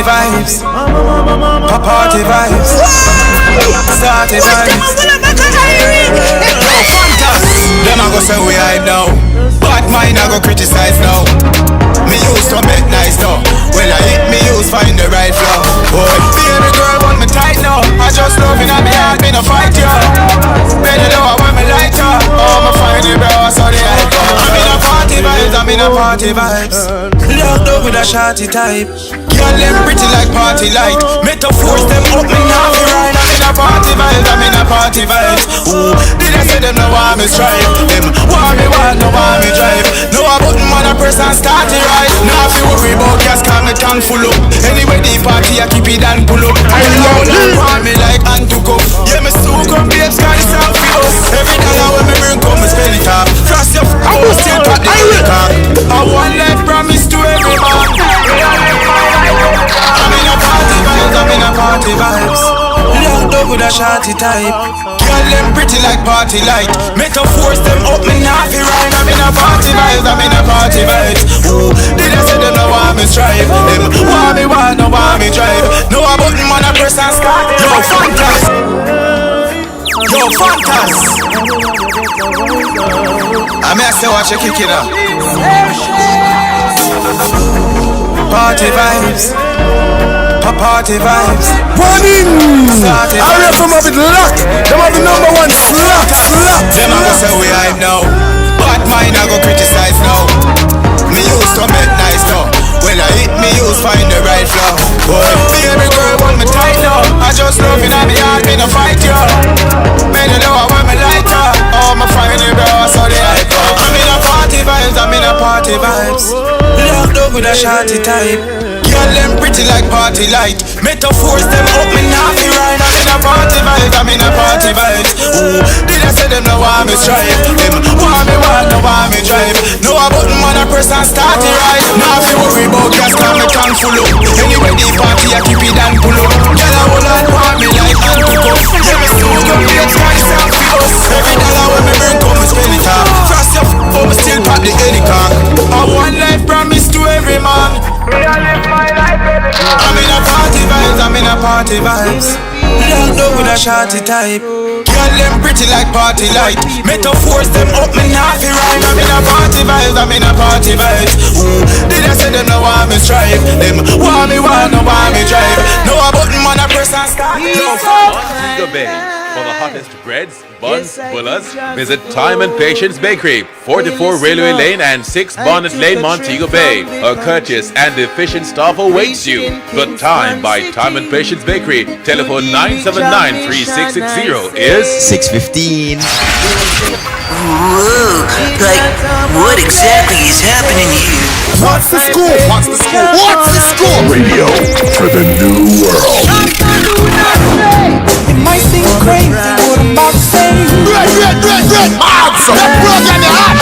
party vibes. Party vibes. Starty vibes. Them a go say we hide now. Bad mind I go criticize now. Me used to make nice now. When I hit me use find the right flow. Boy, baby girl want me tight now. I just love in my heart, me no fight ya. Better know I want me lighter. Oh, my find it bro, so the hype. I'm in a party vibes, I'm in a party vibes. Locked up with a shorty type. Girl them pretty like party light. Metaphors them up me now fi ride. I'm in a party vibes, I'm in a party vibes. Ooh, did I say them no want me strive? Them want me want, no want me drive. No a button man a press and start it right. Now fi worry about gas, call me tank full up. Anyway the party I keep it and pull up. I know them want me like hand to cup. Yeah me soon come babes, cause it's all for us. Every dollar when me bring come me spell it up. Cross your I will still pop the car. I want life promise to every man. I'm in a party vibes, I'm in a party vibes. Locked up with a shorty type. Girl them pretty like party light. Metaphors them up me now fi rhyme. I'm in a party vibes, I'm in a party vibes. Ooh, did I say them no want me strive? Them want me want, no want me drive. No a button man a press and start. Yo fantas, yo fantas. I may say watch you kick it up. Party vibes. Party vibes. Running! IRIE FM have it locked. Them have the number one slot. Them a go say we hype now. Bad mind I go criticize now. Me used to make nice now. When I hit me use find the right flow. Boy, baby girl want me tight now. I just love in my heart, me no fight you. Better know I want me lighter. Oh my find it bro, so the hype. I'm in a party vibes, I'm in a party vibes. Locked up with a shorty type. Girl them pretty like party light. Metaphors them up me now fi ride. I'm in a party vibes, I'm in a party vibes. Ooh, did I say them no want me strive? Them want me want, no want me drive. No a button man a press and start it right. Now fi worry about gas, cause me can full up. Anyway the party I keep it and pull up. Girl I hold on want me like hand to cuff. Yeah me still come here, try to sound for us. Every dollar when me bring come me spend it up. Cross your but me still pop the any car. I want life promise to every man. I'm in a party vibes, I'm in a party vibes. Locked up with a shorty type. Girl them pretty like party light. Metaphors them up me now fi rhyme. I'm in a party vibes, I'm in a party vibes. Ooh, did I say them no want me strive? Them want me want, no want me drive. No a button man a press and start. Montego Bay. For the hottest breads, buns, bullas, visit Time and Patience Bakery, 44 Railway Lane and 6 Bonnet Lane, Montego Bay. A courteous and efficient staff awaits you. The Time by Time and Patience Bakery. Telephone 979-3660 is 6:15. Whoa, like, what exactly is happening here? What's the scoop? What's the scoop? What's the scoop? Radio for the new world. It might seem crazy what I'm about to say. Red. Awesome. That program you hot.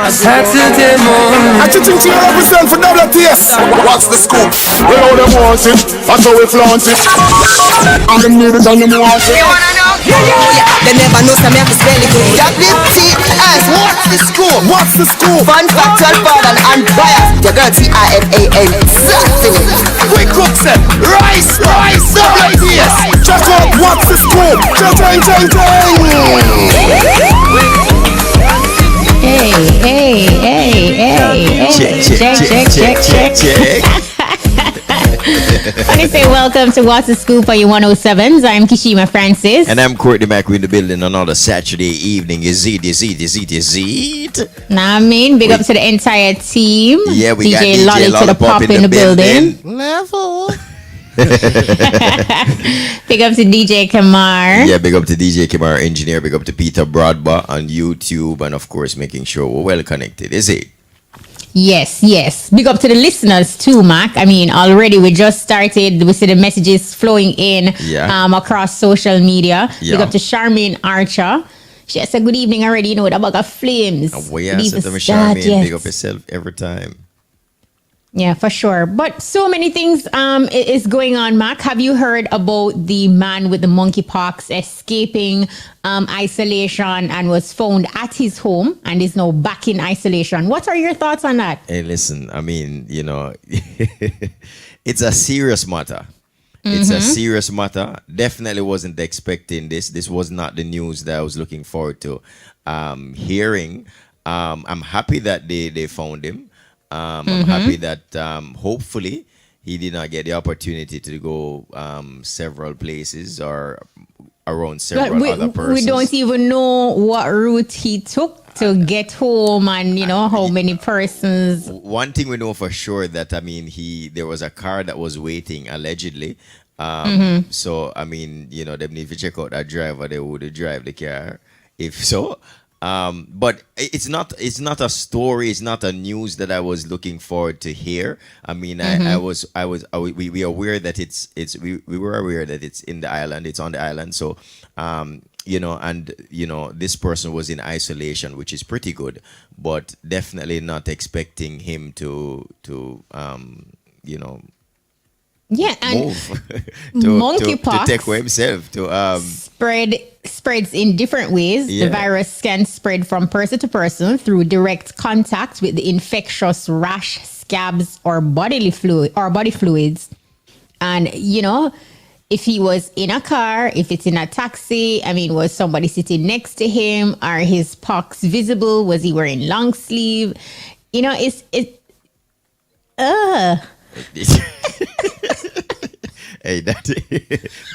Saturday morning. I think you represent for WTS. What's the scoop? We know them want it. That's how we flaunt it. And them need it and them want it. You wanna know? Yeah. They never know some have to spell it. WTS. What's the scoop? What's the scoop? Fun, factual, fun, and unbiased. Your girl TIMAN. Quick cook set. Rice. WTS. Check out what's the scoop. Chang. Check. I say welcome to What's the Scoop on your 107s. I'm Kishima Francis. And I'm Courtney Macri in the building another Saturday evening. Is it? Nah, I mean, big up to the entire team. Yeah, we got DJ Lollipop in the building. Level. Big up to DJ Kamar. Yeah, big up to DJ Kamar, engineer. Big up to Peter Broadba on YouTube. And of course, making sure we're well connected. Is it? Yes. Big up to the listeners too, Mac. I mean, already we just started. We see the messages flowing in across social media. Yeah. Big up to Charmaine Archer. She said good evening already, you know, with a bag of flames. Oh, yeah, so to me, Charmaine, big up yourself every time. Yeah, for sure. But so many things is going on, Mac. Have you heard about the man with the monkeypox escaping isolation and was found at his home and is now back in isolation? What are your thoughts on that? Hey, listen, I mean, it's a serious matter. It's a serious matter. Definitely wasn't expecting this. This was not the news that I was looking forward to hearing. I'm happy that they found him. I'm happy that hopefully he did not get the opportunity to go several places or around several other persons. We don't even know what route he took to get home and how many persons. One thing we know for sure that there was a car that was waiting allegedly. So them need to check out that driver. They would drive the car if so. But it's not a story. It's not a news that I was looking forward to hear. We were aware that we were aware that it's in the island. It's on the island. So, this person was in isolation, which is pretty good, but definitely not expecting him to yeah, and move monkeypox to take away himself to spreads in different ways. Yeah. The virus can spread from person to person through direct contact with the infectious rash, scabs, or bodily fluids. And if he was in a car, if it's in a taxi, was somebody sitting next to him? Are his pox visible? Was he wearing long sleeve? Hey,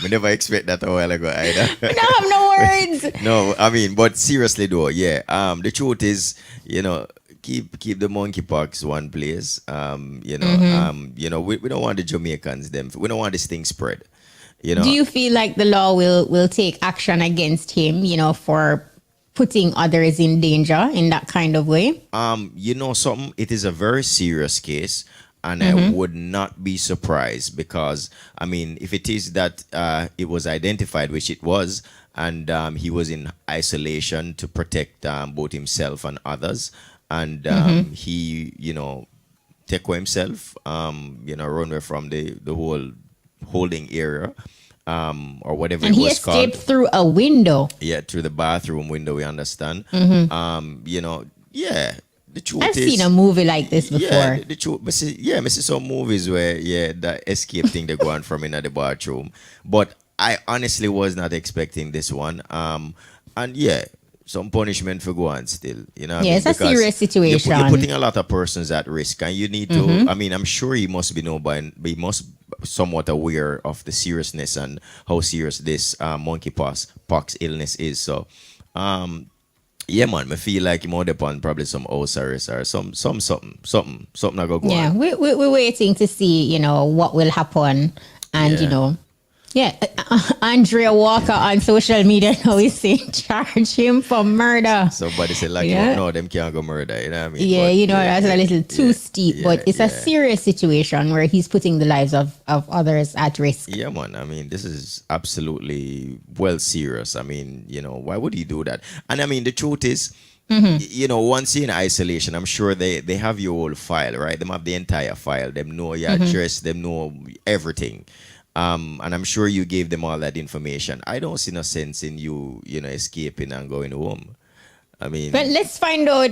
we never expect that a while ago either. I don't have no words. No, but seriously though, yeah. The truth is, keep the monkeypox one place. We don't want the Jamaicans we don't want this thing spread. Do you feel like the law will take action against him, for putting others in danger in that kind of way? Something, it is a very serious case. And I would not be surprised because, if it is that it was identified, which it was, and he was in isolation to protect both himself and others, and he, take away himself, run away from the whole holding area, or whatever and it was called. And he escaped through a window. Yeah, through the bathroom window, we understand. Yeah. The truth I've seen a movie like this before. Yeah, the truth. I see some movies where the escape thing they go on from in the bathroom. But I honestly was not expecting this one. And some punishment for go on still. It's a serious situation. You're putting a lot of persons at risk, and you need to. I'm sure he must be somewhat aware of the seriousness and how serious this monkeypox illness is. So, yeah, man, I feel like I'm on probably some house arrest or something I go on. Yeah, we're waiting to see, what will happen. And, Andrea Walker on social media now is saying charge him for murder. Somebody said no, them can't go murder, you know what I mean? Yeah, that's a little too steep, but it's a serious situation where he's putting the lives of others at risk. Yeah, man, this is absolutely serious. Why would he do that? And the truth is, once you're in isolation, I'm sure they have your whole file, right? They have the entire file. They know your address, they know everything. And I'm sure you gave them all that information. I don't see no sense in you escaping and going home. But let's find out,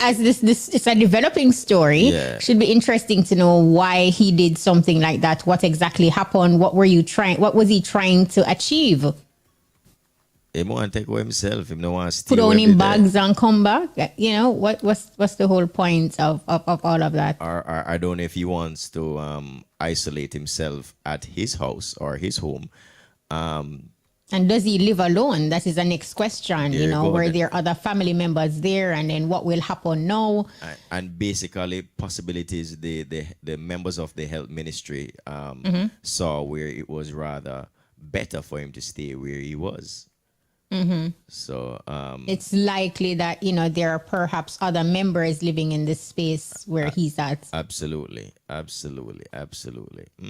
as this it's a developing story. Yeah. Should be interesting to know why he did something like that. What exactly happened? What was he trying to achieve? He want to take away himself. He don't want to put on him bags and come back. What's the whole point of all of that? Or I don't know if he wants to isolate himself at his house or his home. And does he live alone? That is the next question. Were there other family members there, and then what will happen now? And basically, possibilities the members of the health ministry saw where it was rather better for him to stay where he was. So it's likely that there are perhaps other members living in this space where he's at. Absolutely.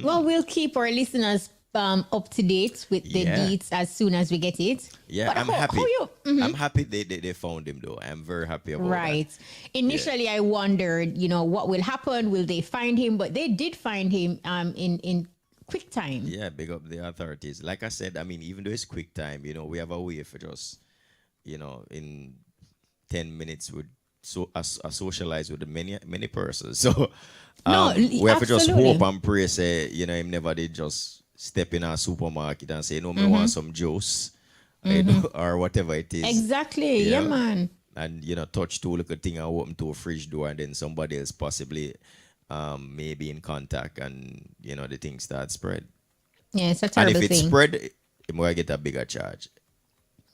Well, we'll keep our listeners up to date with the beats as soon as we get it. Yeah, But I'm happy. Mm-hmm. I'm happy they found him though. I'm very happy about that. Right. Initially, I wondered, what will happen? Will they find him? But they did find him in quick time. Yeah, big up the authorities. Like I said, I mean, even though it's quick time, we have a way for just, in 10 minutes would socialize with many persons. So we have to just hope and pray, say, him never did just step in a supermarket and say, no, me want some juice, or whatever it is. Exactly. Yeah, man. And, touch two little thing and open to a fridge door and then somebody else possibly maybe in contact and, the thing start spread. Yeah, it's a terrible thing. And if it spread, it might get a bigger charge.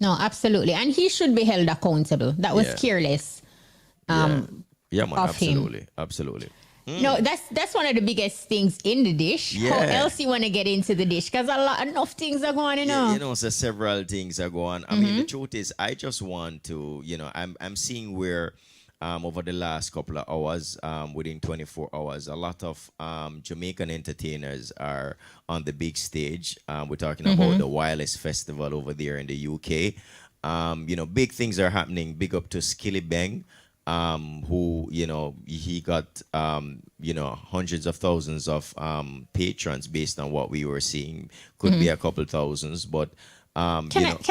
No, absolutely. And he should be held accountable. That was careless. Yeah, man, absolutely. Absolutely. No, that's one of the biggest things in the dish. Yeah. How else you want to get into the dish? Because enough things are going on, so several things are going. I mean, the truth is, I just want to, I'm seeing where over the last couple of hours, within 24 hours, a lot of Jamaican entertainers are on the big stage. We're talking about the Wireless Festival over there in the UK. Big things are happening. Big up to Skilly Bang. Who he got hundreds of thousands of patrons based on what we were seeing. Could be a couple thousands, but can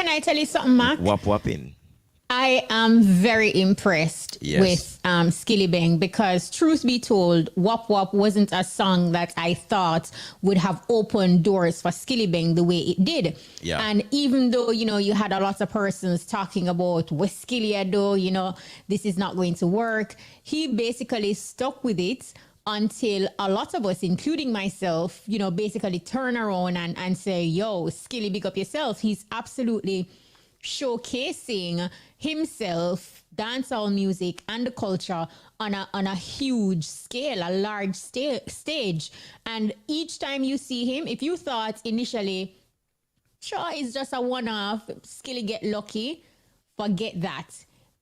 I tell you something, Mark? Whopping. I am very impressed with Skilly Bang, because truth be told, Wop Wop wasn't a song that I thought would have opened doors for Skilly Bang the way it did. Yeah. And even though, you had a lot of persons talking about what Skilly do, this is not going to work, he basically stuck with it until a lot of us, including myself, basically turn around and say, yo, Skilly, big up yourself. He's absolutely showcasing himself, dancehall music and the culture on a huge scale, a large stage. And each time you see him, if you thought initially, sure, it's just a one-off, Skilly get lucky, forget that.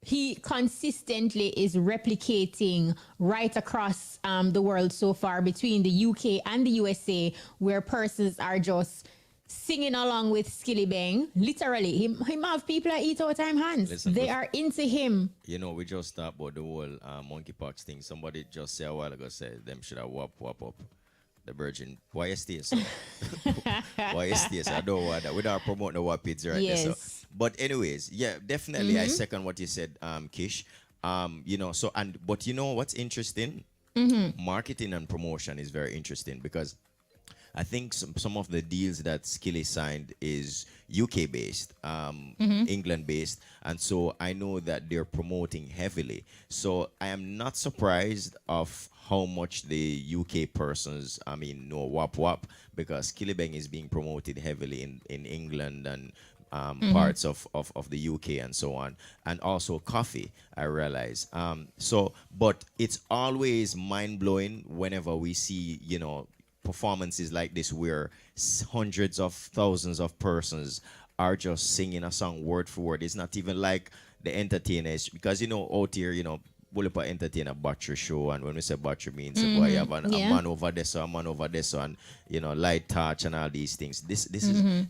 He consistently is replicating right across the world so far, between the UK and the USA, where persons are just singing along with Skilly Bang. Literally, him have people that eat out time hands. Listen, they are into him. We just talked about the whole monkeypox thing. Somebody just said a while ago, said them should have whop up the virgin. Why you stay so? Why you stay so? I don't want that. Without promoting the wapids right there. So. But anyways, yeah, definitely I second what you said, Kish. But what's interesting? Marketing and promotion is very interesting, because I think some of the deals that Skilly signed is UK based, England based, and so I know that they're promoting heavily. So I am not surprised of how much the UK persons, know Wap Wap, because Skilly Bang is being promoted heavily in England and parts of the UK and so on, and also coffee, I realize. But it's always mind blowing whenever we see performances like this, where hundreds of thousands of persons are just singing a song word for word. It's not even like the entertainers, because out here, Bulipa entertain a butcher show, and when we say butcher means boy, you have a man over there, so a man over there, so, and light touch and all these things. This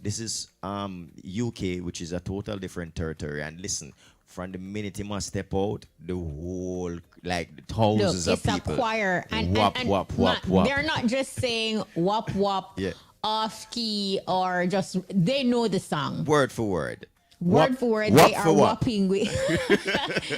is UK, which is a total different territory. And listen, from the minute he must step out, the whole, like, thousands of people. It's a choir. And wap. They're not just saying wap, off key, or just, they know the song. Word for word. Word for word, they are whopping with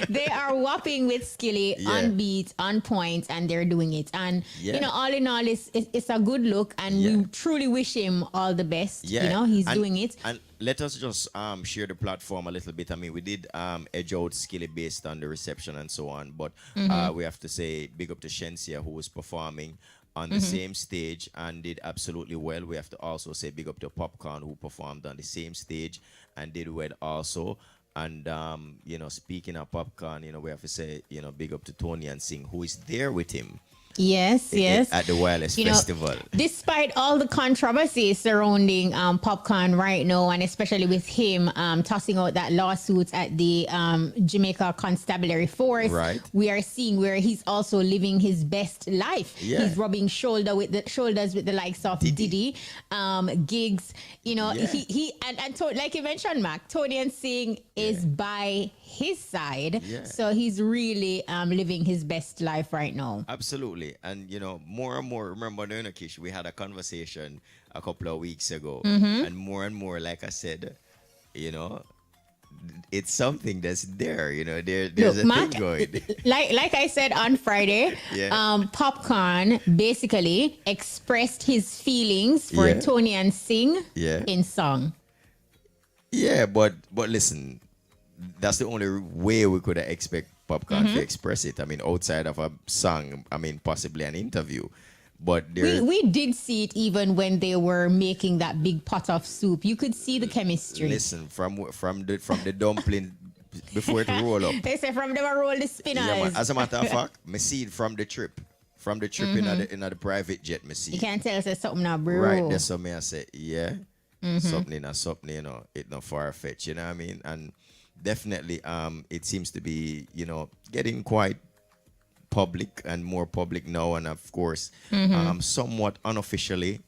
they are whopping with Skilly on beat, on point, and they're doing it. And all in all, it's a good look, and we truly wish him all the best. He's doing it. And let us just share the platform a little bit. I mean, we did edge out Skilly based on the reception and so on, but we have to say big up to Shensia, who was performing on the same stage and did absolutely well. We have to also say big up to Popcaan, who performed on the same stage and did well also. And speaking of Popcaan, we have to say big up to Tony and Singh, who is there with him Yes, yes. At the Wireless Festival. Despite all the controversy surrounding Popcaan right now, and especially with him tossing out that lawsuit at the Jamaica Constabulary Force, right, we are seeing where he's also living his best life. Yeah. He's rubbing shoulders with the likes of Diddy, gigs. You know, he like you mentioned, Mac, Tony and Singh is by his side, so he's really living his best life right now. Absolutely. And you know, more and more, remember, Kish, we had a conversation a couple of weeks ago, and more, like I said, you know, it's something that's there. You know, there's Look, a Mac, thing going. like I said on Friday, Popcaan basically expressed his feelings for Tony and Singh in song. Yeah, but listen, that's the only way we could expect Popcaan to express it. I mean, outside of a song, I mean, possibly an interview. But we did see it even when they were making that big pot of soup. You could see the chemistry. Listen, from the dumpling before it roll up. They say from them roll the spinners. Yeah, man. As a matter of fact, me see it from the trip. From the trip in the private jet, me see. You can't tell us something now, bro. Right, that's what me I say. Yeah. Something, you know, it not far fetched, you know what I mean? And definitely it seems to be, you know, getting quite public and more public now, and of course somewhat unofficially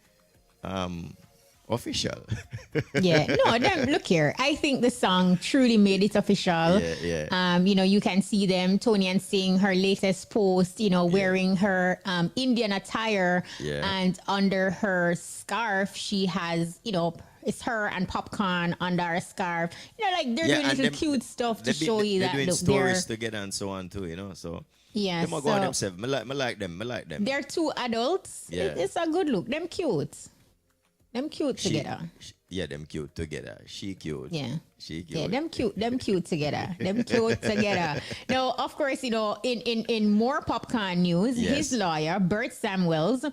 official. Look here, I think the song truly made it official. You know, you can see them, Tony and Singh, her latest post, you know, wearing her Indian attire, and under her scarf she has, you know, it's her and Popcaan under a scarf. You know, like they're doing little cute stuff to show you that they're doing stories together and so on too, you know. So yeah, them go on themselves. Me like them. They're two adults. It's a good look. Them cute. Them cute together. Them cute together. She cute. Yeah. She cute. Yeah, them cute together. Them cute together. Now, of course, you know, in more Popcaan news, his lawyer, Bert Samuels,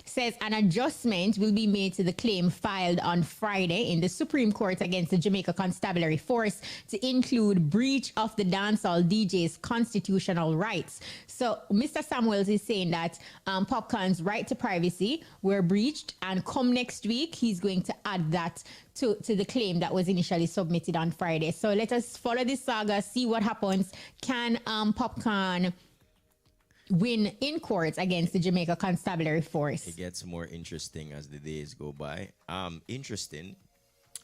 says an adjustment will be made to the claim filed on Friday in the Supreme Court against the Jamaica Constabulary Force to include breach of the dancehall DJ's constitutional rights. So Mr. Samuels is saying that Popcaan's right to privacy were breached, and come next week, he's going to add that to the claim that was initially submitted on Friday. So let us follow this saga, see what happens. Can Popcaan win in court against the Jamaica Constabulary Force? It gets more interesting as the days go by. Interesting.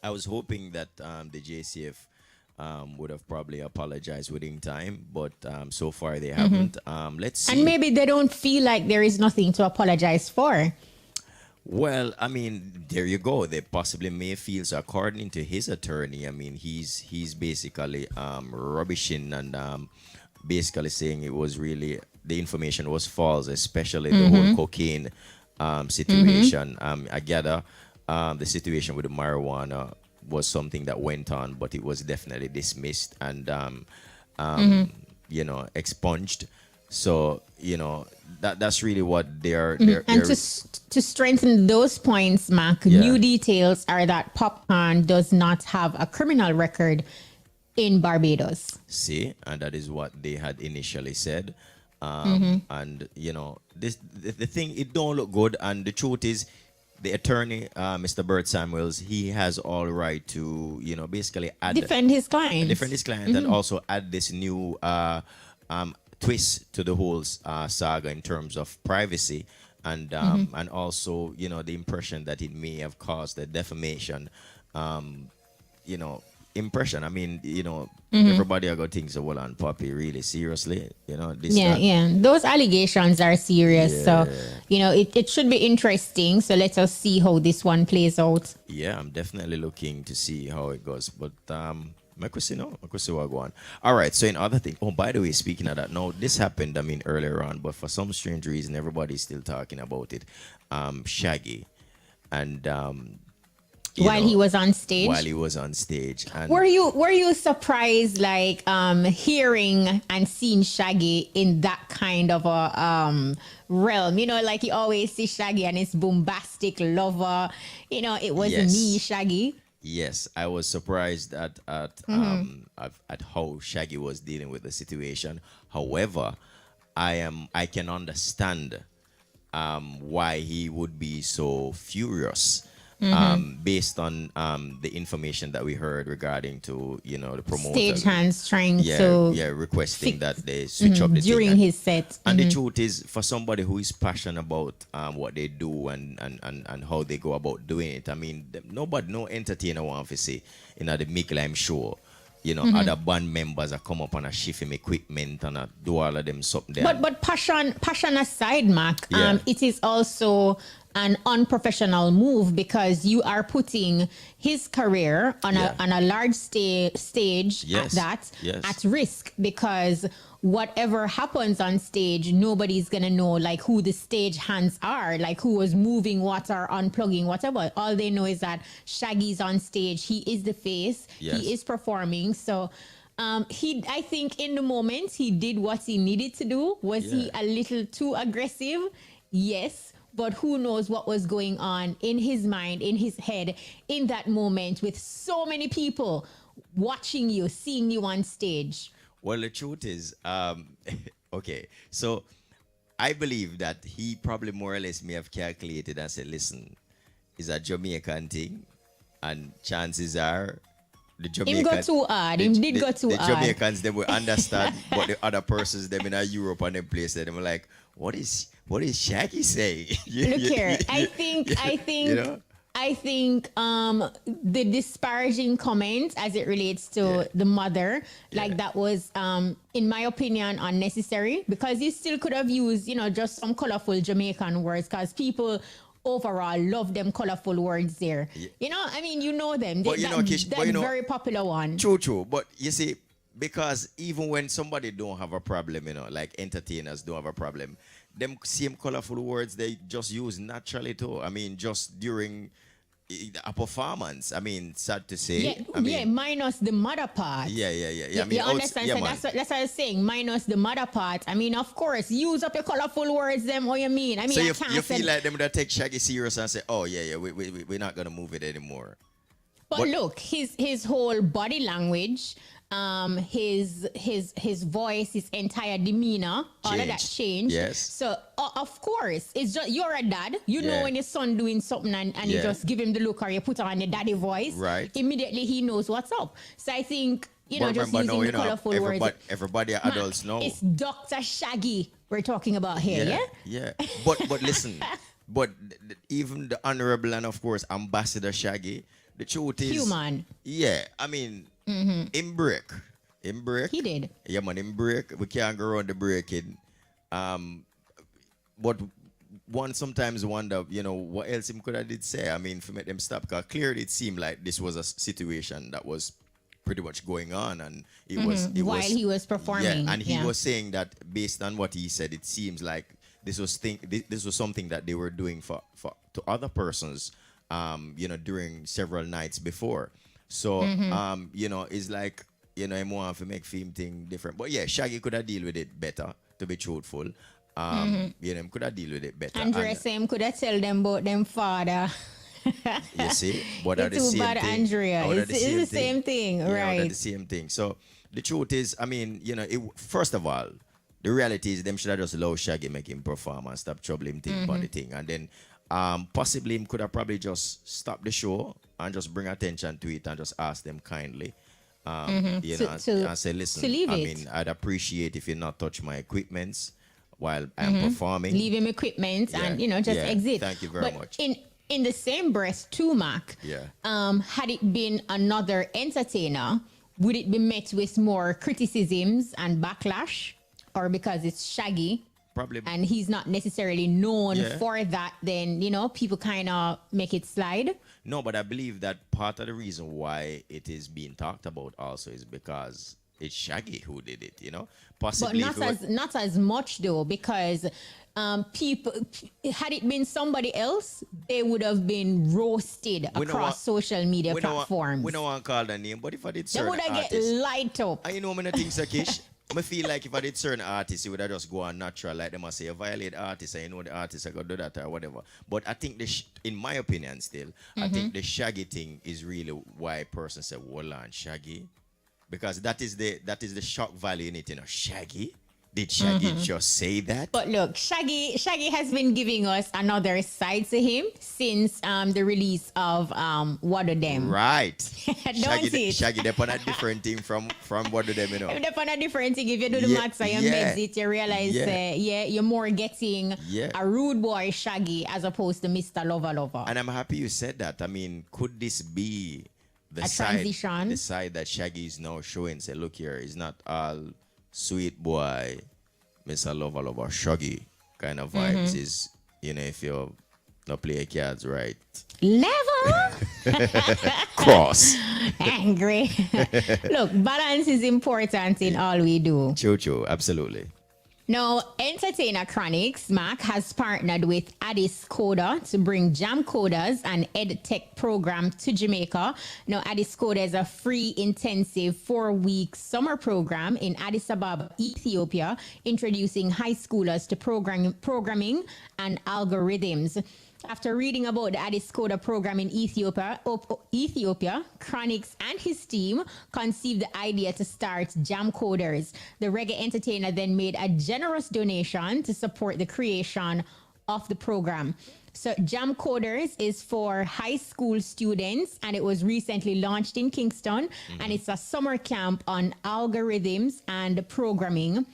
I was hoping that the JCF would have probably apologized within time, but so far they haven't. Let's see. And maybe they don't feel like there is nothing to apologize for. Well, I mean, there you go. They possibly may feel so. According to his attorney, I mean, he's basically rubbishing and basically saying it was really, the information was false, especially the whole cocaine situation. I gather the situation with the marijuana was something that went on, but it was definitely dismissed and you know, expunged. So, you know, that's really what they're and to strengthen those points, Mac, new details are that Popcaan does not have a criminal record in Barbados. See, and that is what they had initially said. And you know, the thing, it don't look good, and the truth is, the attorney, Mr. Bert Samuels, he has all right to, you know, basically defend his client, and also add this new twist to the whole saga in terms of privacy, and also, you know, the impression that it may have caused the defamation, you know, impression. I mean, you know, everybody are going to think so, well, on Poppy, really seriously, you know, this those allegations are serious. So, you know, it should be interesting. So let us see how this one plays out. I'm definitely looking to see how it goes, but all right, so in other thing, oh, by the way, speaking of that, no, this happened, I mean, earlier on, but for some strange reason everybody's still talking about it. Shaggy and while he was on stage. And were you surprised, like hearing and seeing Shaggy in that kind of a realm? You know, like you always see Shaggy and his bombastic lover. You know, it was me, Shaggy. Yes, I was surprised at how Shaggy was dealing with the situation. However, I can understand why he would be so furious. Based on the information that we heard regarding to the promoter Stagehands trying to requesting that they switch up the during thing. his set. And the truth is, for somebody who is passionate about what they do and how they go about doing it, I mean, no entertainer want to say the Mick Lime show. Other band members are come up and shift him equipment and do all of them something there. But passion aside, Mac, it is also an unprofessional move because you are putting his career on a large stage at risk, because whatever happens on stage, nobody's gonna know like who the stage hands are, like who was moving what or unplugging, whatever. All they know is that Shaggy's on stage, he is the face, he is performing. So I think in the moment he did what he needed to do. Was he a little too aggressive? Yes. But who knows what was going on in his mind, in his head, in that moment with so many people watching you, seeing you on stage. Well, the truth is, okay, so I believe that he probably more or less may have calculated and said, listen, it's a Jamaican thing, and chances are the Jamaicans... Him got too hard. Him did go too hard. The Jamaicans, they will understand what the other persons, them in Europe and them places, they were like, what is Shaggy saying? Look here, I think the disparaging comments as it relates to the mother, that was, in my opinion, unnecessary, because you still could have used, just some colorful Jamaican words, because people overall love them colorful words there. I mean, them. But that's very popular one. True. But you see, because even when somebody don't have a problem, like entertainers don't have a problem, them same colorful words they just use naturally too. I mean, just during a performance. I mean, sad to say. Minus the mother part. I mean, you understand? So that's what I was saying. Minus the mother part. I mean, of course, use up your colorful words. Them, what you mean? I mean, so you feel like them that take Shaggy serious and say, "Oh we're not gonna move it anymore." But look, his whole body language, his voice, his entire demeanor, all of that changed. Yes. So of course, it's just you're a dad. You know when your son doing something and you just give him the look or you put on your daddy voice. Right. Immediately he knows what's up. So I think just remember using the colorful words. Everybody adults know. It's Dr. Shaggy we're talking about here. Yeah. But listen, but even the honorable and of course Ambassador Shaggy. The truth is, human. Yeah, I mean, in break. He did. Yeah, man, in break. We can't go around the breaking. But one sometimes wonder, what else him could have did say. I mean, to make them stop, because clearly it seemed like this was a situation that was pretty much going on, and it was while he was performing. Yeah, and he was saying that based on what he said, it seems like this was something that they were doing for to other persons. During several nights before. So, it's like, I want to make film thing different. But yeah, Shaggy could have deal with it better, to be truthful. Could have deal with it better. Andrea same could have tell them about them father. You see? But are the same bad thing. Andrea. It's the same thing, right? The same thing. So, the truth is, I mean, first of all, the reality is them should have just allow Shaggy make him perform and stop troubling him about the thing. And then possibly him could have probably just stopped the show and just bring attention to it and just ask them kindly, and say, listen, I'd appreciate if you not touch my equipments while I'm performing. Leave him equipment and, just exit. Thank you very much. In the same breath too, Mac, had it been another entertainer, would it be met with more criticisms and backlash? Or because it's Shaggy? Probably. And he's not necessarily known for that, then, people kind of make it slide. No, but I believe that part of the reason why it is being talked about also is because it's Shaggy who did it, Possibly. But not as much though, because people, had it been somebody else, they would have been roasted across social media platforms. We don't want to call the name, but if I did certain artists, they would have get light up. And I think, Sakish, I feel like if I did certain artists, it would have just go on natural, like them say, you violate artists, and the artist are going to do that or whatever. But I think, in my opinion still, I think the Shaggy thing is really why a person say, hold on, Shaggy? Because that is the shock value in it, Shaggy? Did Shaggy just say that? But look, Shaggy has been giving us another side to him since the release of What of Them. Right. Don't Shaggy, they're on a different thing from What of Them, you know. They're on a different thing. If you do the maths and you meds it, you realize, you're more getting a rude boy Shaggy as opposed to Mr. Lover. And I'm happy you said that. I mean, could this be the side that Shaggy is now showing? Say, look here, it's not all sweet boy, Mr. Lover, Shaggy kind of vibes. Is, you know, if you not play cards right. Never. Cross. Angry. Look, balance is important in all we do. True, absolutely. Now, entertainer Chronix Mac has partnered with Addis Coda to bring Jam Coders and EdTech program to Jamaica. Now, Addis Coda is a free, intensive 4-week summer program in Addis Ababa, Ethiopia, introducing high schoolers to programming and algorithms. After reading about the Addis Coda program in Ethiopia, Chronix and his team conceived the idea to start Jam Coders. The reggae entertainer then made a generous donation to support the creation of the program. So Jam Coders is for high school students, and it was recently launched in Kingston, and it's a summer camp on algorithms and programming.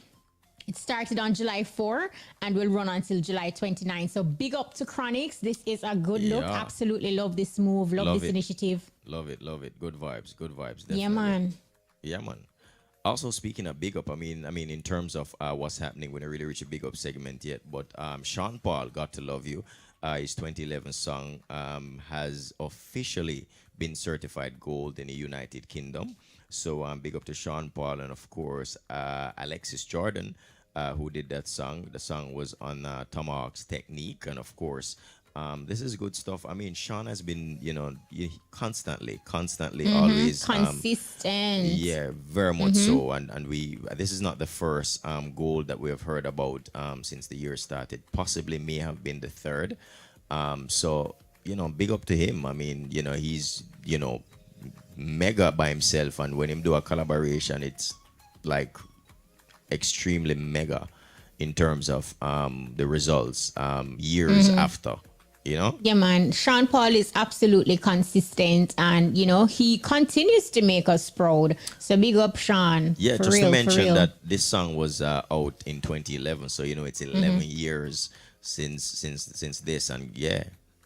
It started on July 4 and will run until July 29. So big up to Chronix. This is a good look. Absolutely love this move. Love this initiative. Love it. Good vibes. Definitely. Yeah, man. Also, speaking of big up, I mean, in terms of what's happening, we don't really reach a big up segment yet, but Sean Paul, Got to Love You, his 2011 song has officially been certified gold in the United Kingdom. So big up to Sean Paul and, of course, Alexis Jordan, who did that song. The song was on Tomahawk's Technique, and of course, this is good stuff. I mean, Sean has been, constantly, always consistent. Very much so. And this is not the first goal that we have heard about since the year started. Possibly may have been the third. So, big up to him. I mean, he's, mega by himself, and when him do a collaboration, it's like extremely mega in terms of the results years after, Yeah, man. Sean Paul is absolutely consistent, and he continues to make us proud. So big up, Sean. Yeah, just to mention that this song was out in 2011, so it's 11 years since this, and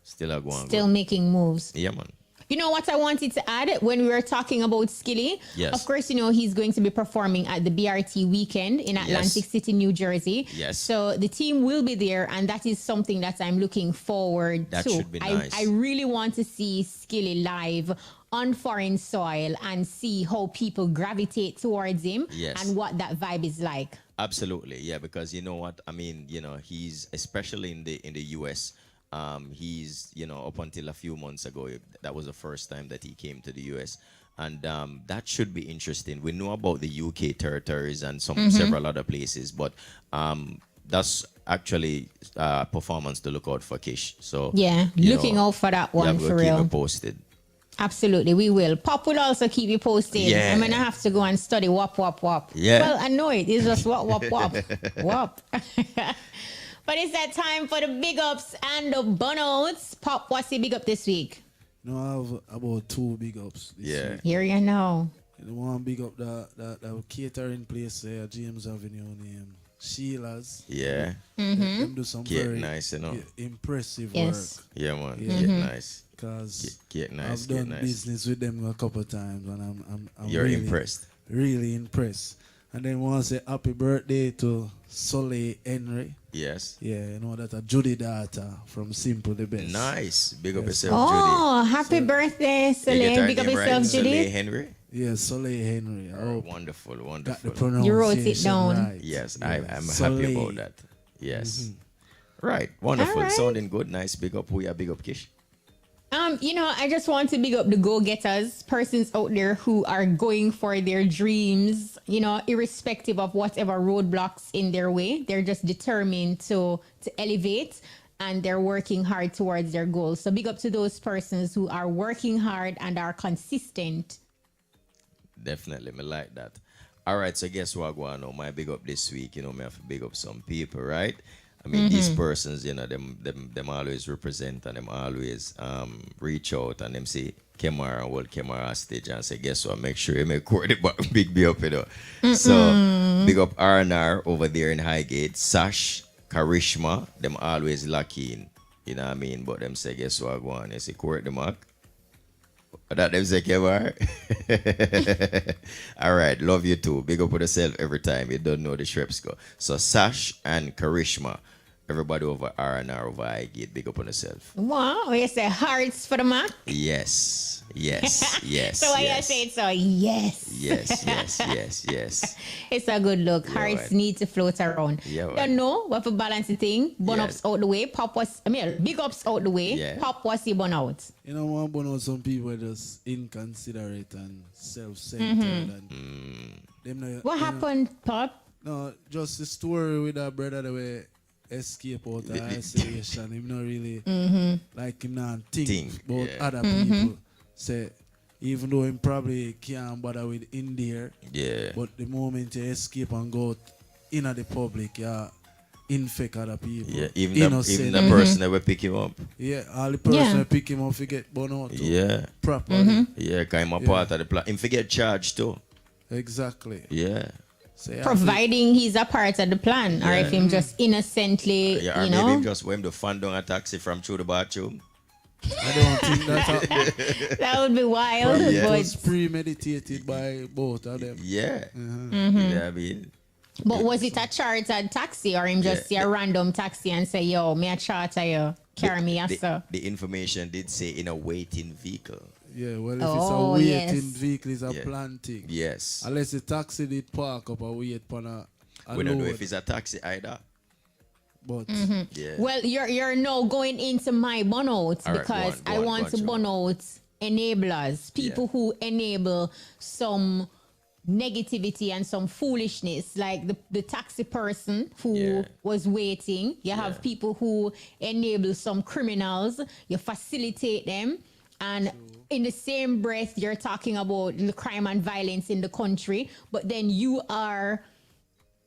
still making moves. Yeah, man. You know what I wanted to add when we were talking about Skilly? Yes. Of course, he's going to be performing at the BRT weekend in Atlantic City, New Jersey. Yes. So the team will be there, and that is something that I'm looking forward to. That should be nice. I really want to see Skilly live on foreign soil and see how people gravitate towards him and what that vibe is like. Absolutely. Yeah, because you know what? I mean, he's especially in the US. He's, up until a few months ago, that was the first time that he came to the US. And that should be interesting. We know about the UK territories and several other places, but that's actually performance to look out for, Kish. So looking out for that one, for real. Keep it posted. Absolutely, we will. Pop will also keep you posted. Yeah. I'm going to have to go and study wop. Yeah. Well, I know it. It's just wop. Wop. But it's that time for the big ups and the burnouts. Pop, what's the big up this week? No, I have about 2 big ups this week. Here you know. The one big up that catering place there, James Avenue, named Sheila's. Yeah. Them do some very nice, impressive Yes. work. Yeah, man. Get nice. Because Nice. I've done business with them a couple of times, and I'm You're really impressed. Really impressed. And then want to say happy birthday to Soleil Henry. Yes. Yeah, that a Judy daughter from Simple the Best. Nice. Big up yourself, Oh, happy birthday, Soleil. Big up yourself, Judy. Soleil Henry? Yeah, Soleil Henry. Wonderful. Got the pronunciation You wrote it down. right. Yes, Yeah, I'm Soleil. happy about that. Yes. Right. Wonderful. All right. Sounding good. Nice. Big up. We are big up, Kish. I just want to big up the go-getters, persons out there who are going for their dreams, irrespective of whatever roadblocks in their way. They're just determined to elevate, and they're working hard towards their goals. So big up to those persons who are working hard and are consistent. Definitely. Me like that. All right, so guess what, go on now? My big up this week, you know, me have to big up some people, right? I mean, these persons, you know, them always represent and them always reach out and them say, Kemara, world Kemara stage and say, guess what, make sure you make Courtney big be up, you know. So, big up R&R over there in Highgate, Sash, Karishma, them always lucky in, you know what I mean? But them say, guess what, go on, you say, Courtney Mark. That them say, Kemara. All right, love you too. Big up with yourself every time. You don't know the Shreps go. So, Sash and Karishma. Everybody over R&R over Highgate, big up on yourself. Wow, you say hearts for the Mac? Yes. So why you say it so? Yes. Yes. It's a good look. Yeah, Hearts right. need to float around. Yeah, You right. know, what for balance the thing? Bun ups out the way. Big ups out the way. Yeah. Pop was the bun out. You know, one but some people are just inconsiderate and self-centered. And them not, What happened, Pop? No, just the story with that brother that way escape out of isolation. Him not really like him not think about other people. Say even though him probably can't bother with in there. Yeah. But the moment you escape and go out in the public, infect other people. Yeah, even the person that will pick him up. Yeah, all the person that pick him up forget burn out too. Yeah. Properly. Yeah, because I'm a part of the plan. Him forget charged too. Exactly. Yeah. So Providing he's a part of the plan, or if him just innocently, Yeah, or you maybe know. him just went to fund down a taxi from through the bathroom. I don't think that's happened. That would be wild. It But, was premeditated by both of them. Yeah. You know what I mean? but was it a chartered taxi, or him just see a random taxi and say, yo, me a charter you, carry me as so? The information did say in a waiting vehicle. Yeah, well, if Oh, it's a yes. waiting vehicle, it's a planting. Yes. Unless the taxi did park up and wait for a We don't know load. if it's a taxi either. But Yeah. Well, you're now going into my burnouts All right, because go I on, want to Joe. burn out enablers, people who enable some negativity and some foolishness, like the taxi person who was waiting. You have people who enable some criminals. You facilitate them, and in the same breath, you're talking about the crime and violence in the country, but then you are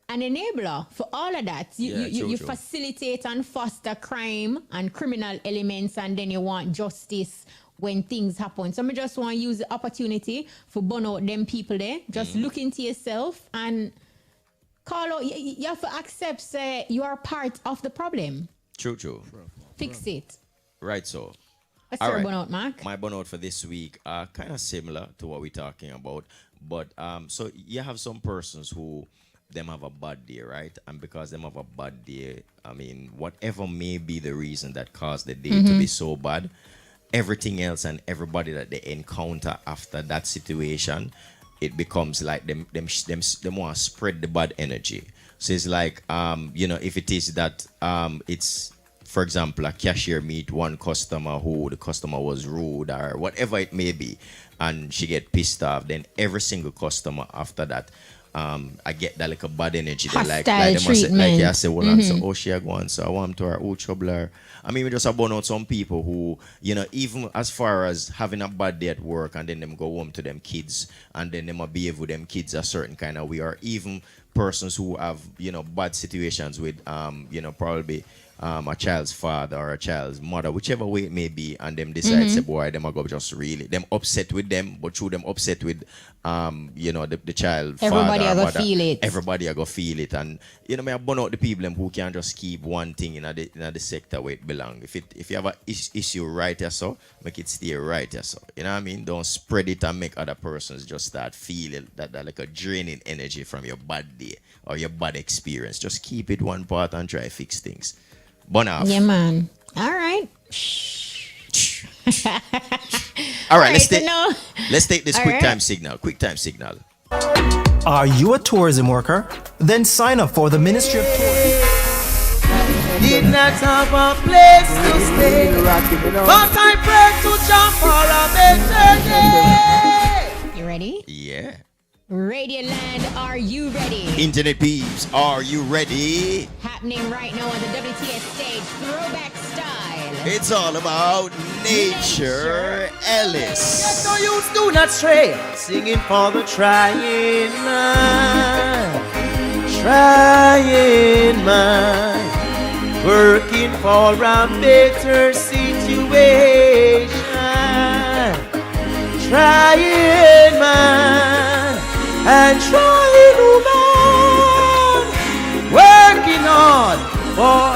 an enabler for all of that. You True. facilitate and foster crime and criminal elements, and then you want justice when things happen. So I just want to use the opportunity for burn out them people there. Just look into yourself and call out. You have to accept, say, you are part of the problem. True. Fix it. Right, so. What's All your right. burnout, Mark? My burnout for this week are kind of similar to what we're talking about. But so you have some persons who them have a bad day, right? And because them have a bad day, I mean, whatever may be the reason that caused the day to be so bad, everything else and everybody that they encounter after that situation, it becomes like them want to spread the bad energy. So it's like if it is that it's, for example, a cashier meet one customer who the customer was rude or whatever it may be, and she get pissed off, then every single customer after that, I get that like a bad energy. They like them treatment. like I say, well, so oh she a go on, so I want to her, oh trouble her. I mean, we just have burn out some people who, even as far as having a bad day at work and then them go home to them kids and then them behave with them kids a certain kind of way, or even persons who have, bad situations with, probably a child's father or a child's mother, whichever way it may be, and them decide, say, boy, them are go just really, them upset with them, but through them upset with, the child, Everybody father, are mother, gonna feel it. everybody are gonna feel it, and me I burn out the people them who can just keep one thing in the sector where it belong. If you have a issue right here, so make it stay right here, so you know what I mean. Don't spread it and make other persons just start feeling that like a draining energy from your bad day or your bad experience. Just keep it one part and try fix things. Burn off. Yeah, man. All right. All right, All let's take this All quick right. time signal. Quick time signal. Are you a tourism worker? Then sign up for the Ministry of Tourism. Did not have a place to stay, but I pray to Jah for a better day. You ready? Yeah. Radio Land, are you ready? Internet peeps, are you ready? Happening right now on the WTS stage, throwback style. It's all about nature, Ellis. Yes, no youths do not stray, singing for the trying man, working for a better situation, trying man and trying woman, working on for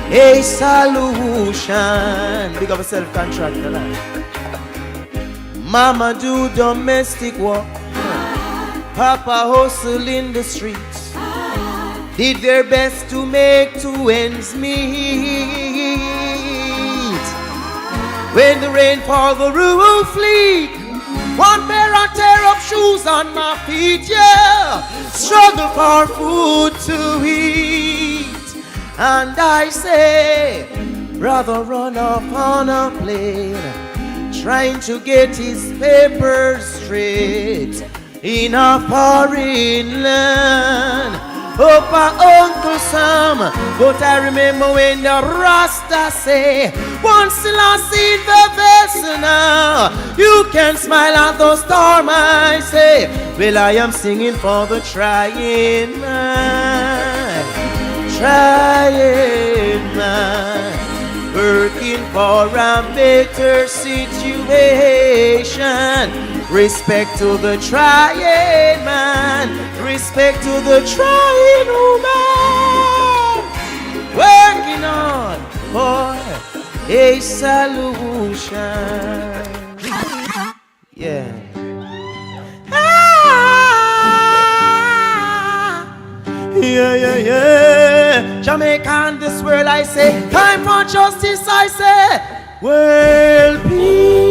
a solution. Big up a self-contractor. Mama do domestic work, Papa hustle in the streets, did their best to make two ends meet. When the rain fall, the roof leak, one pair of tear up shoes on my feet, yeah. Struggle for food to eat. And I say, brother run off on a plane, trying to get his papers straight in a foreign land. Oh, my Uncle Sam, but I remember when the Rasta say, once I see the vessel now, you can smile at the storm. I say, well, I am singing for the trying man, working for a better situation. Respect to the trying man, respect to the trying woman, working on for a solution. Yeah. Yeah. Jamaican, this world I say, time for justice I say, world peace.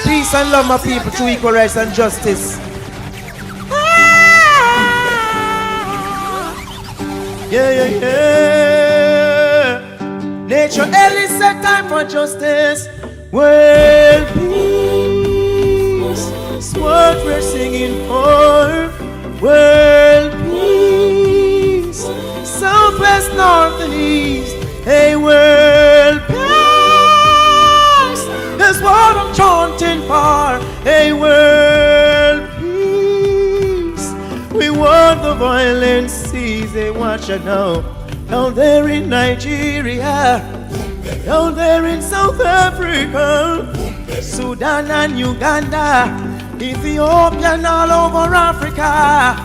Peace and love, my people, to equal rights and justice. Yeah. Nature, Ellis said time for justice, world peace. It's what we're singing for, world peace. Southwest, north and east, hey, world peace. That's what I'm chanting for, a world peace. We want the violence cease, they watch it now. Down there in Nigeria, down there in South Africa, Sudan and Uganda, Ethiopia and all over Africa.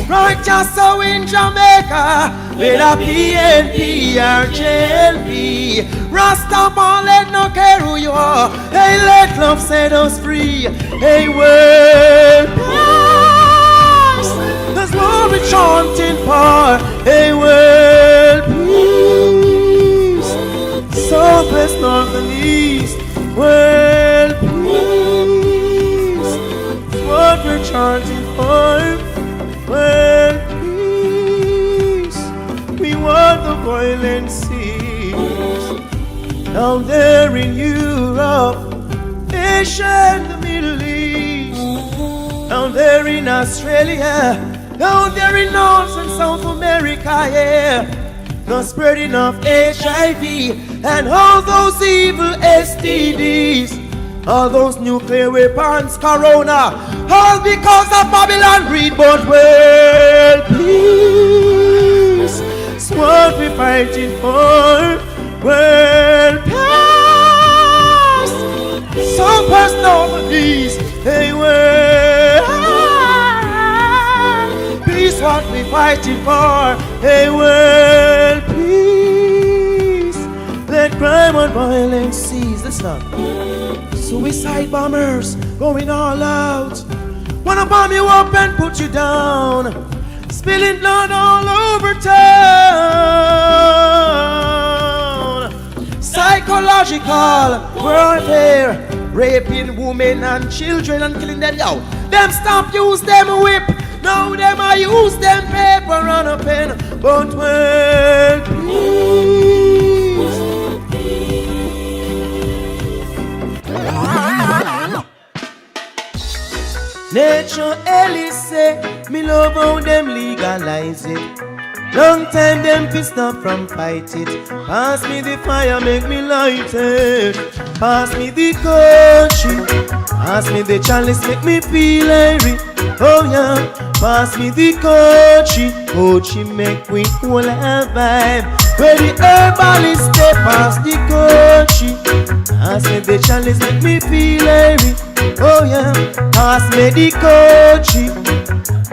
Right just so in Jamaica, with a PNP or JLP. Rastafari let no care who you are. Hey, let love set us free. Hey, world peace. That's what we're chanting for. Hey, world peace. Southwest, north and east. World peace. What we're chanting for. World peace. We want the violence cease. Down there in Europe, Asia, the Middle East. Down there in Australia, down there in North and South America, yeah. The spreading of HIV and all those evil STDs, all those nuclear weapons, Corona, all because of Babylon greed. But world peace is what we're fighting for. World peace, some personal peace. Hey, world peace, what we're fighting for. Hey, world peace. Let crime and violence cease. Listen. Suicide bombers going all out, wanna bomb you up and put you down, spilling blood all over town. Psychological warfare, raping women and children and killing them out. Them stop use them whip, now them I use them paper and a pen. But world peace, Nature Ellis say, me love how them legalize it. Long time them pissed off from fight it. Pass me the fire, make me light it. Pass me the country. Pass me the chalice, make me feel airy. Oh yeah, pass me the country. Country make we all have vibe. Where the herbalist stay past the country. Pass me the chalice, make me feel airy. Oh yeah, pass me the country.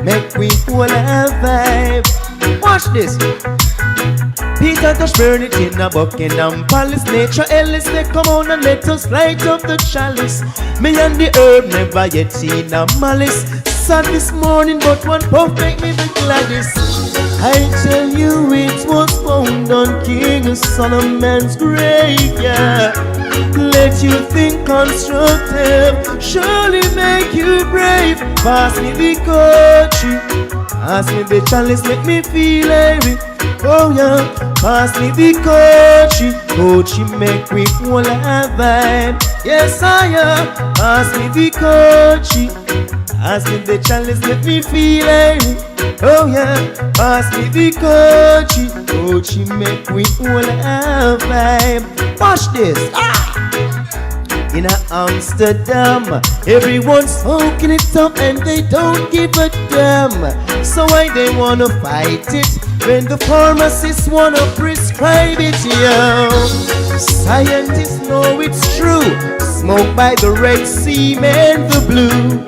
Make we all have vibe. Watch this. Peter Tosh burn it in a Buckingham Palace. Nature Ellis, they come on and let us light up the chalice. Me and the herb never yet seen a malice. Sad this morning, but one puff make me the gladdest. I tell you it was found on King Solomon's grave, yeah. Let you think constructive, surely make you brave. Pass me the country, pass me the chalice, make me feel airy. Oh yeah, pass me the country, country make we all have vibe. Yes I am, pass me the country, pass me the chalice, make me feel airy. Oh yeah, pass me the country, country make we all have vibe. Watch this. In Amsterdam, everyone's smoking it up and they don't give a damn. So why they wanna fight it when the pharmacists wanna prescribe it, yo? Scientists know it's true. Smoke by the Red Sea and the blue.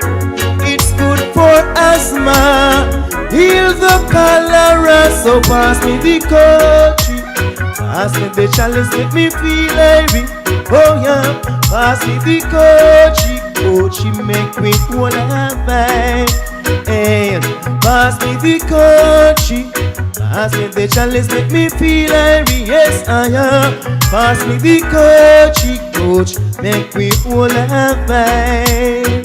It's good for asthma, heal the cholera. So pass me the country, pass me the chalice, make me feel airy. Oh yeah, pass me the country, country make me wanna have vibe. Hey, pass me the country, pass me the chalice, make me feel airy. Yes I am, pass me the country, country make me wanna have vibe.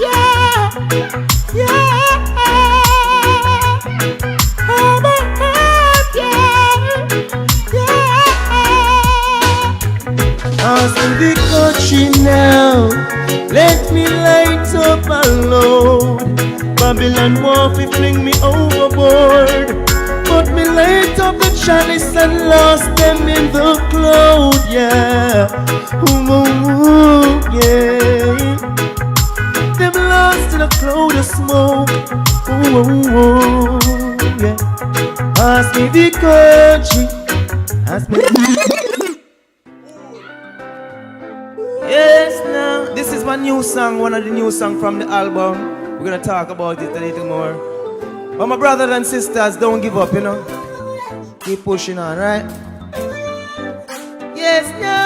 Yeah, yeah. Pass me the country now, let me light up alone. Babylon want to fling me overboard, but me light up the chalice and lost them in the cloud, yeah. Ooh, yeah. Them lost in a cloud of smoke, ooh, yeah. Pass me the country, pass me. Yes, now, this is my new song, one of the new songs from the album. We're gonna talk about it a little more. But my brothers and sisters, don't give up, you know. Keep pushing on, right? Yes, no.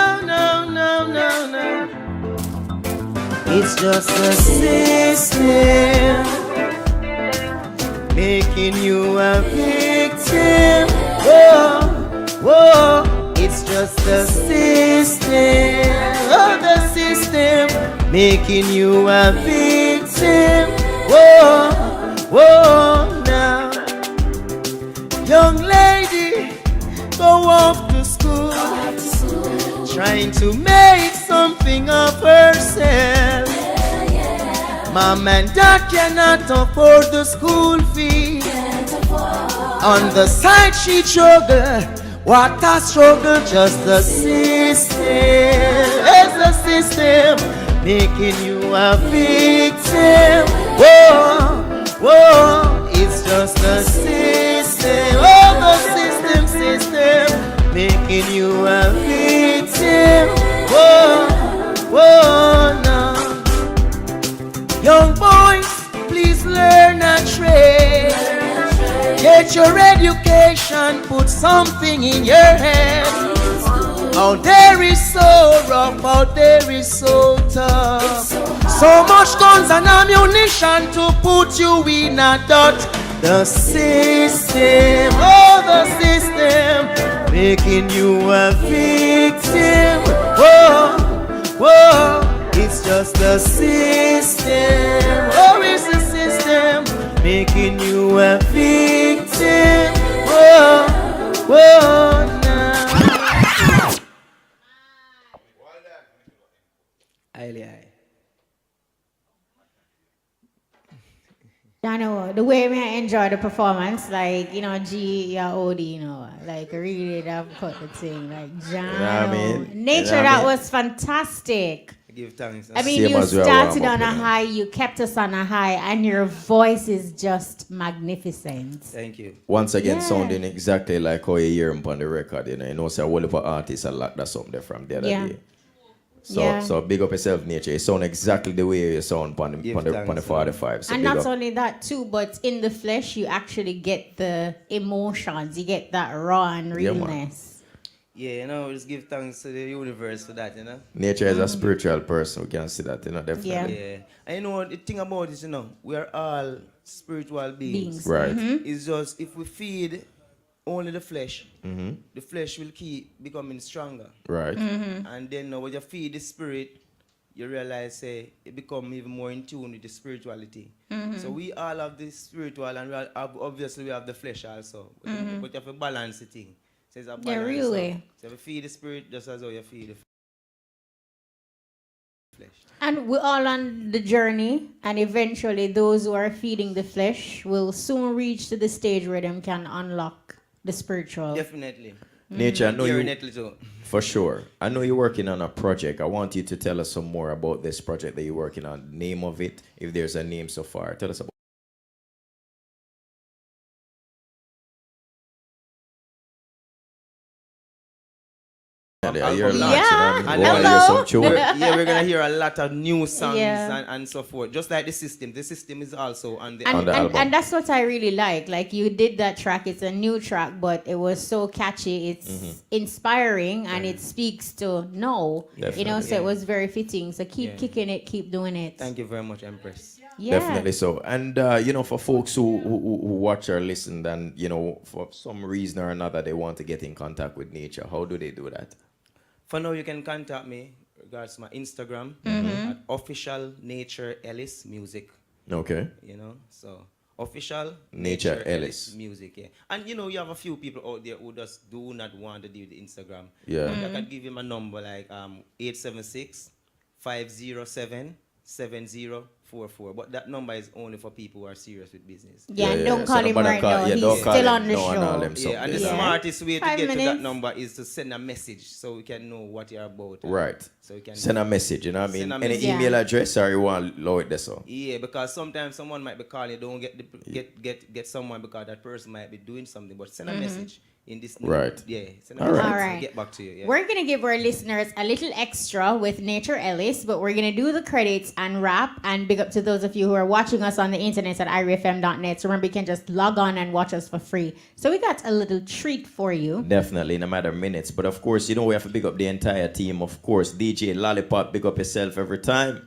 It's just a system making you a victim. Whoa. It's just the system, the system making you a victim. Whoa, now. Young lady, go off to school, trying to make something of herself. Mom and dad cannot afford the school fee. On the side she struggle. What a struggle, just the system. It's the system making you a victim. Whoa, it's just the system. Oh, the system making you a victim. Whoa, no. Young boys, please learn a trade. Get your education, put something in your head. Out there is so rough, out there is so tough. So much guns and ammunition to put you in a dot. The system, oh the system, making you a victim. Whoa, it's just the system. Oh, it's the system making you a victim. Whoa, now. I know the way I enjoy the performance, like G yeah OD, like really that cut the thing, like John. You know what I mean? Nature, You know what that I mean? was fantastic. Give thanks. I mean, Same you as we are started warm up, on a you know. high, you kept us on a high, and your voice is just magnificent. Thank you. Once again, Yeah. sounding exactly like how you hear him on the record, You know, so a whole heap of artists a lot that something there from the other Yeah. day. So, Yeah. so big up yourself, Nature. You sound exactly the way you sound on the, Give on the, thanks, on the 45. So And big not up. only that too, but in the flesh, you actually get the emotions. You get that raw and Yeah, man. realness. Yeah, just give thanks to the universe for that, Nature is a spiritual person. We can see that, definitely. Yeah. Yeah. And the thing about it, we are all spiritual beings. Right. It's just if we feed only the flesh will keep becoming stronger. Right. And then when you feed the spirit, you realize it become even more in tune with the spirituality. So we all have the spiritual and obviously we have the flesh also. But you have to balance the thing. So it's a balance. Yeah, really. So you feed the spirit just as how you feed the flesh. And we're all on the journey, and eventually those who are feeding the flesh will soon reach to the stage where them can unlock the spiritual. Definitely. Nature, I know you, Definitely too. for sure. I know you're working on a project. I want you to tell us some more about this project that you're working on. Name of it, if there's a name so far. Tell us about. Yeah, you're Yeah. launching, I mean, And go on, hello. hear some tune. we're gonna hear a lot of new songs Yeah. and so forth. Just like the system. The system is also on the On the album. And that's what I really like. Like you did that track, it's a new track, but it was so catchy. It's inspiring and it speaks to Definitely. so it was very fitting. So keep Yeah. kicking it, keep doing it. Thank you very much, Empress. Yeah. Definitely so. And, for folks who watch or listen and, for some reason or another, they want to get in contact with Nature, how do they do that? For now, you can contact me regards to my Instagram at official Nature Ellis Music. Okay. So official Nature Ellis. Music. Yeah, and you have a few people out there who just do not want to do the Instagram. Yeah. I can give you my number like 876-507-7044. But that number is only for people who are serious with business. Yeah, and don't So call him nobody right call- now. yeah, He's don't call still him. on the No, and all them show. stuff. Yeah, and the Yeah. smartest way to 5 get to that minutes. number is to send a message so we can know what you're about. Right. So we can Send a message, you know what I mean? Send a Any message. email address or you want to load it there so? Yeah, because sometimes someone might be calling, you don't get someone because that person might be doing something, but send a message in this. Right. Yeah. Send a All message. right. All right. Get back to you. Yeah. We're going to give our listeners a little extra with Nature Ellis, but we're going to do the credits and wrap. And big up to those of you who are watching us on the internet at IRIFM.net. So remember, you can just log on and watch us for free. So we got a little treat for you. Definitely, in a matter of minutes. But of course, we have to big up the entire team. Of course, DJ Lollipop, big up yourself every time.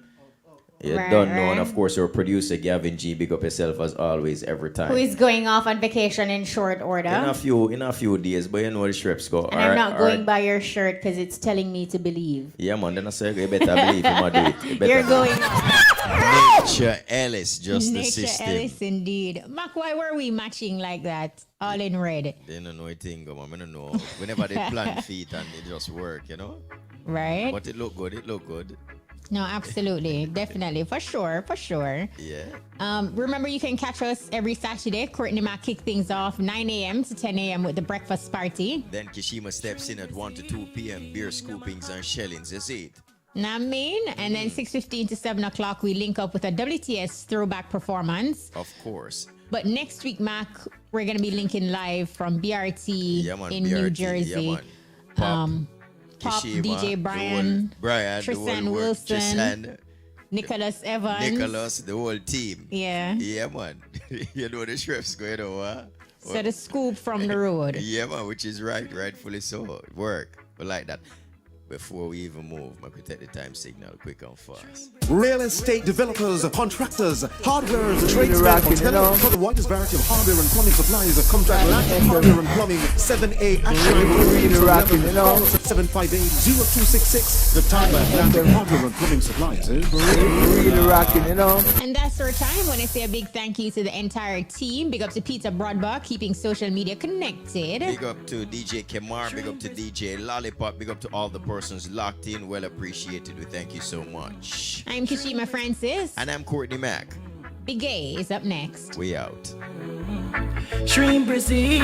You Right, don't know. And right. of course, your producer, Gavin G, big up yourself as always every time. Who is going off on vacation in short order. in a few days, but you know the Shreps go. And I'm not going by your shirt because it's telling me to believe. Yeah, man, then I say you better believe you might do it. You better You're do going it. off. Nature Ellis, just the Nature system. Ellis, indeed. Mac, why were we matching like that? All in red. They don't know a thing, man. I don't know. Whenever they plant feet and it just work, Right? But it look good, No, absolutely. Definitely. For sure. Yeah. Remember, you can catch us every Saturday. Courtney Mac kick things off 9 a.m. to 10 a.m. with the breakfast party. Then Kishima steps in at 1 to 2 p.m. Beer scoopings and shellings, you see it? Know what I mean? And then 6:15 to 7 o'clock, we link up with a WTS throwback performance. Of course. But next week, Mac, we're going to be linking live from BRT Yeah, man, in BRT, New Jersey. yeah, man. Pop, Kishima, DJ the Brian, whole- Tristan the whole world. Wilson, Tristan, Nicholas Evans. Nicholas, the whole team. Yeah. Yeah, man. You know the Shreps going over. So the scoop from the road. Yeah, man, which is rightfully so. Work. We like that. Before we even move, I could take the time signal quick and fast. Real estate developers, contractors, hardware, tradesmen, hoteliers, for the widest variety of hardware and plumbing supplies. Contract land, hardware and plumbing. 7A Ashbury, 758-0266. The time Atlantic hardware and plumbing supplies. And that's our time. When I say a big thank you to the entire team. Big up to Peter Broadbach, keeping social media connected. Big up to DJ Kemar, big up to DJ Lollipop, big up to all the persons locked in. Well appreciated. We thank you so much. I'm Kishima Francis. And I'm Courtney Mack. Big Gay is up next. We out. Shrimp Brazil.